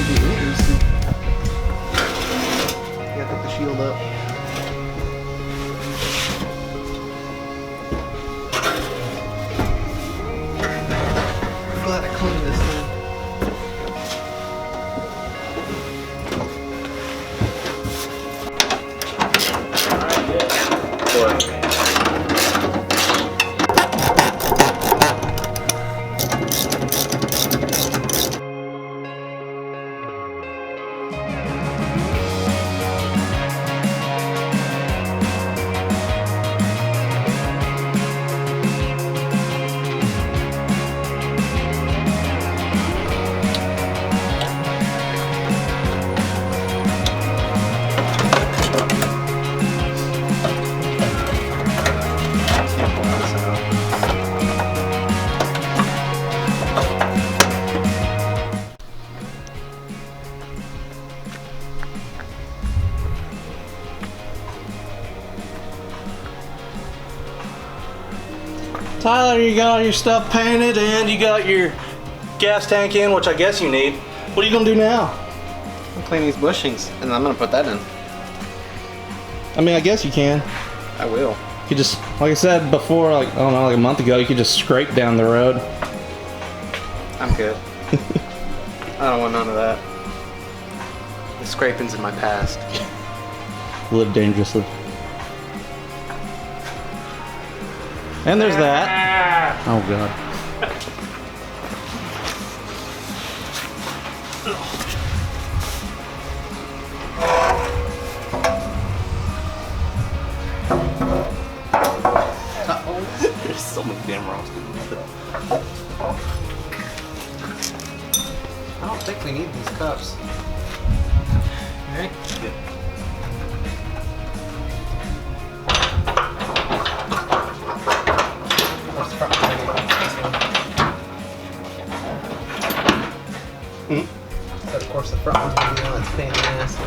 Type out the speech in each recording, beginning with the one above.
might be interesting. You gotta put the shield up. I'm glad I cleaned this thing. Tyler, you got all your stuff painted and you got your gas tank in, which I guess you need. What are you gonna do now? I'll clean these bushings and I'm gonna put that in. I mean, I guess you can. I will. You just, like I said before, like, I don't know, like a month ago, you could just scrape down the road. I'm good. I don't want none of that. The scraping's in my past. Live dangerously. And there's that. Oh god. There's so many damn rocks. I don't think we need these cups. Alright? Yeah. But of course the front one's gonna be the one that's pain in the ass.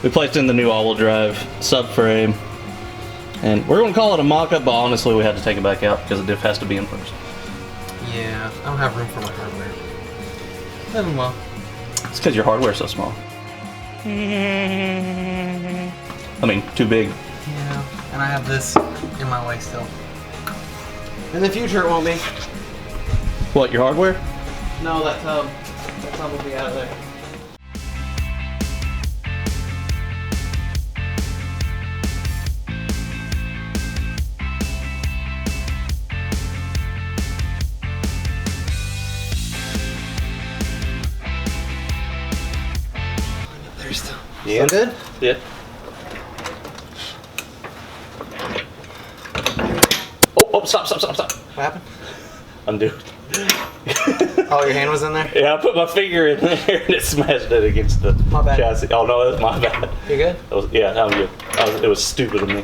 We placed in the new all-wheel drive subframe, and we're going to call it a mock-up, but honestly we had to take it back out because the diff has to be in first. Yeah, I don't have room for my hardware. Living well. It's because your hardware's so small. I mean, too big. Yeah, and I have this in my way still. In the future it won't be. What, your hardware? No, that tub. That tub will be out of there. Yeah. Still good? Yeah. Oh, stop. What happened? Undo. Oh, your hand was in there? Yeah, I put my finger in there and it smashed it against the My bad. chassis. Oh no, that's my bad. You good? Yeah, I'm good. It was stupid of me.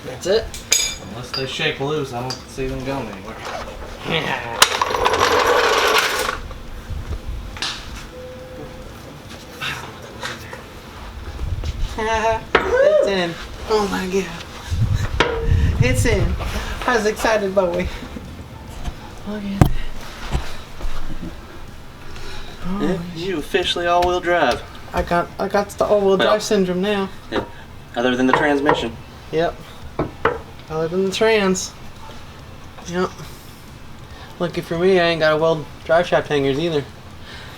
That's it? Unless they shake loose, I don't see them going anywhere. It's in. Oh my god. It's in. I was excited, boy. Look at that. Oh, You officially all-wheel drive. I got the all-wheel drive syndrome now. Yeah. Other than the transmission. Yep. Other than the trans. Yep. Lucky for me, I ain't got to weld drive shaft hangers either.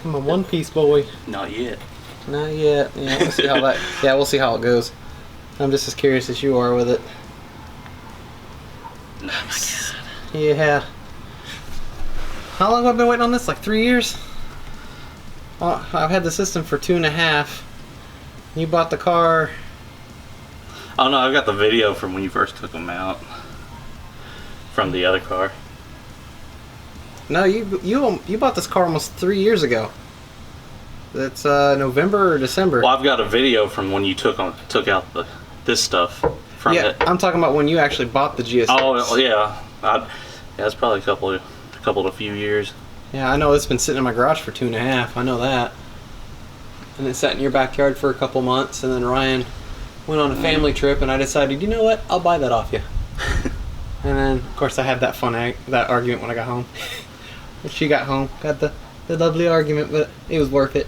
I'm a one-piece boy. Not yet. Not yet. Yeah, we'll see how that. Yeah, we'll see how it goes. I'm just as curious as you are with it. Oh my god. Yeah. How long have I been waiting on this? Like 3 years? I've had the system for 2.5. You bought the car. Oh no, I've got the video from when you first took them out. From the other car. No, you bought this car almost 3 years ago. It's November or December. Well, I've got a video from when you took out this stuff from Yeah, it. I'm talking about when you actually bought the GSX. Oh yeah, yeah, it's probably a few years. Yeah, I know it's been sitting in my garage for 2.5. I know that. And it sat in your backyard for a couple months, and then Ryan went on a family trip, and I decided, you know what, I'll buy that off you. And then, of course, I had that that argument when I got home. When she got home, got the lovely argument, but it was worth it.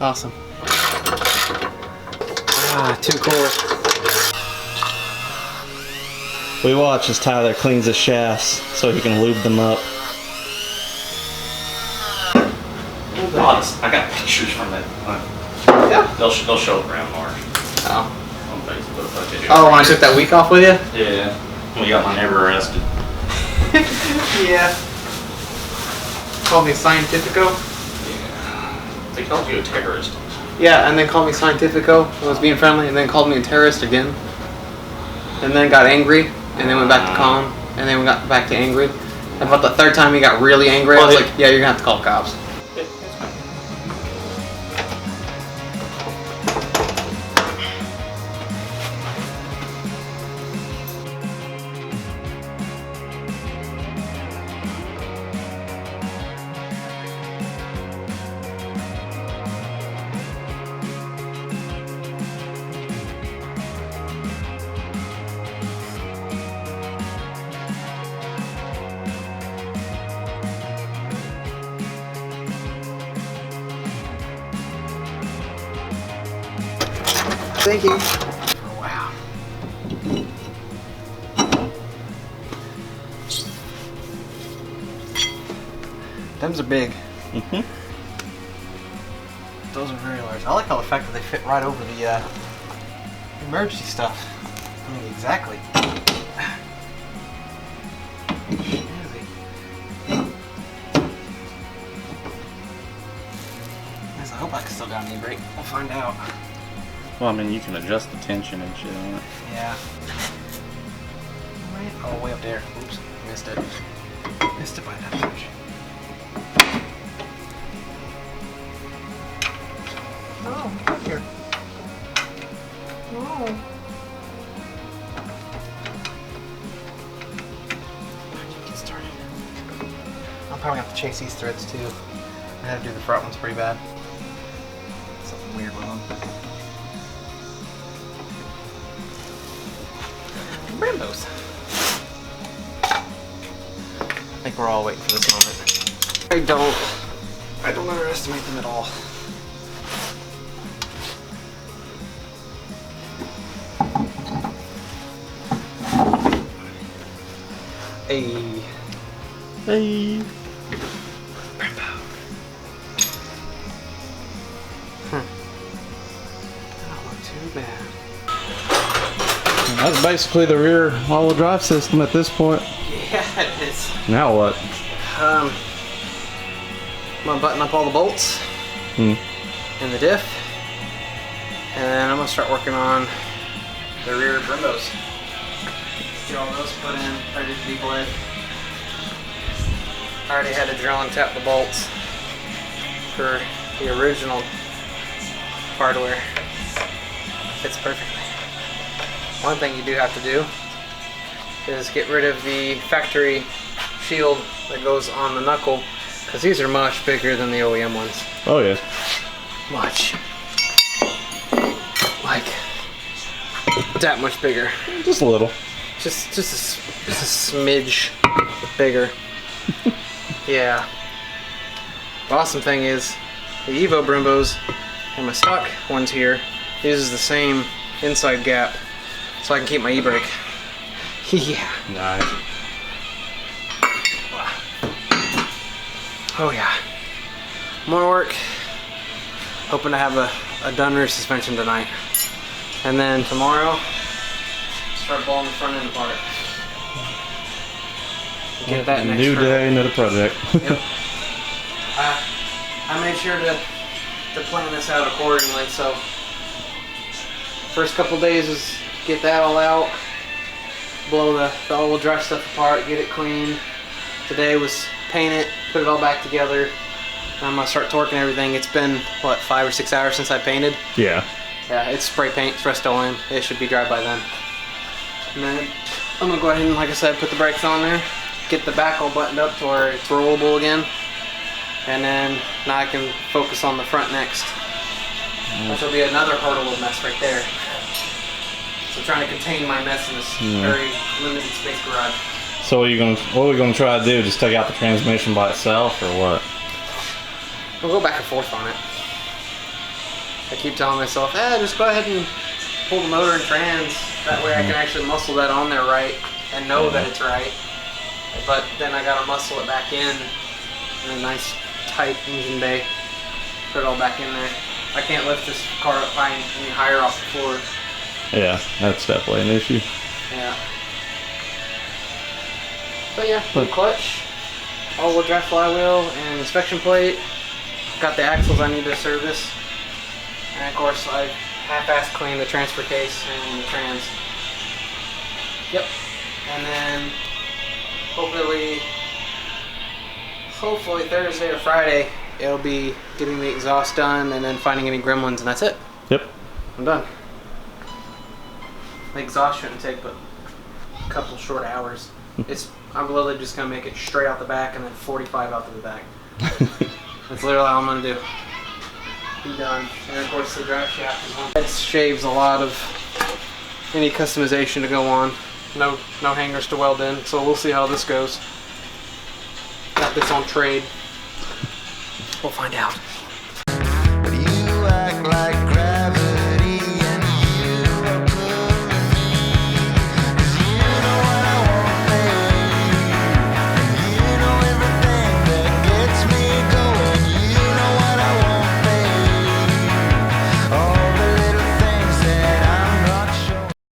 Awesome. Ah, too cool. We watch as Tyler cleans his shafts so he can lube them up. I got pictures from it. Yeah. They'll show up around March. Oh. On Facebook. Oh, when I took that week off with you? Yeah. We got my neighbor arrested. Yeah. Called me Scientifico. Yeah. They called you a terrorist. Yeah, and then called me Scientifico. I was being friendly, and then called me a terrorist again. And then got angry, and then went back to calm, and then we got back to angry. And about the third time he got really angry, I was like, yeah, you're gonna have to call the cops. Thank you. Wow. Them's are big. Mm-hmm. Those are very large. I like how the fact that they fit right over the emergency stuff. I mean, exactly. I hope I can still got an e-brake. We'll find out. Well, I mean, you can adjust the tension and shit on it. Yeah. Oh, way up there. Oops, missed it. Missed it by that much. Oh, up here. Oh. Get started. I'll probably have to chase these threads too. I had to do the front ones pretty bad. Something weird with them. Brembos. I think we're all waiting for this moment. I don't underestimate them at all. Hey. Hey. Brembo. That don't look too bad. That's basically the rear all-wheel drive system at this point. Yeah, it is. Now what? I'm gonna button up all the bolts in the diff, and then I'm gonna start working on the rear brembos. Get all those put in, ready to be bled. I already had to drill and tap the bolts for the original hardware. Fits perfectly. One thing you do have to do is get rid of the factory shield that goes on the knuckle, because these are much bigger than the OEM ones. Oh yeah. Much. Like that much bigger. Just a little. Just a smidge bigger. Yeah. The awesome thing is the Evo Brembos and my stock ones here uses the same inside gap, so I can keep my e-brake. Yeah. Nice. Oh yeah. More work. Hoping to have a done rear suspension tonight. And then tomorrow, start blowing the front end apart. Get that next New trip. day, another project. Yep. I made sure to plan this out accordingly, so first couple days is get that all out, blow the all-wheel drive stuff apart, get it clean. Today was paint it, put it all back together, I'm gonna start torquing everything. It's been, what, 5 or 6 hours since I painted? Yeah. Yeah, it's spray paint, it's Rust-Oleum. It should be dry by then. And then I'm gonna go ahead and, like I said, put the brakes on there, get the back all buttoned up to where it's rollable again. And then now I can focus on the front next. Which will be another hurdle of mess right there. So I'm trying to contain my mess in this very limited space garage. So what are we gonna try to do? Just take out the transmission by itself, or what? We'll go back and forth on it. I keep telling myself, just go ahead and pull the motor and trans. That way I can actually muscle that on there right and know that it's right. But then I gotta muscle it back in a nice tight engine bay. Put it all back in there. I can't lift this car up high any higher off the floor. Yeah, that's definitely an issue. Yeah. But yeah, new clutch, all-wheel drive flywheel, and inspection plate. Got the axles I need to service. And of course, I half-ass clean the transfer case and the trans. Yep. And then hopefully Thursday or Friday, it'll be getting the exhaust done and then finding any gremlins, and that's it. Yep. I'm done. The exhaust shouldn't take but a couple short hours. I'm literally just gonna make it straight out the back and then 45 out to the back. That's literally all I'm gonna do. Be done. And of course the drive shaft is one. It shaves a lot of any customization to go on. No hangers to weld in, so we'll see how this goes. Got this on trade. We'll find out. You act like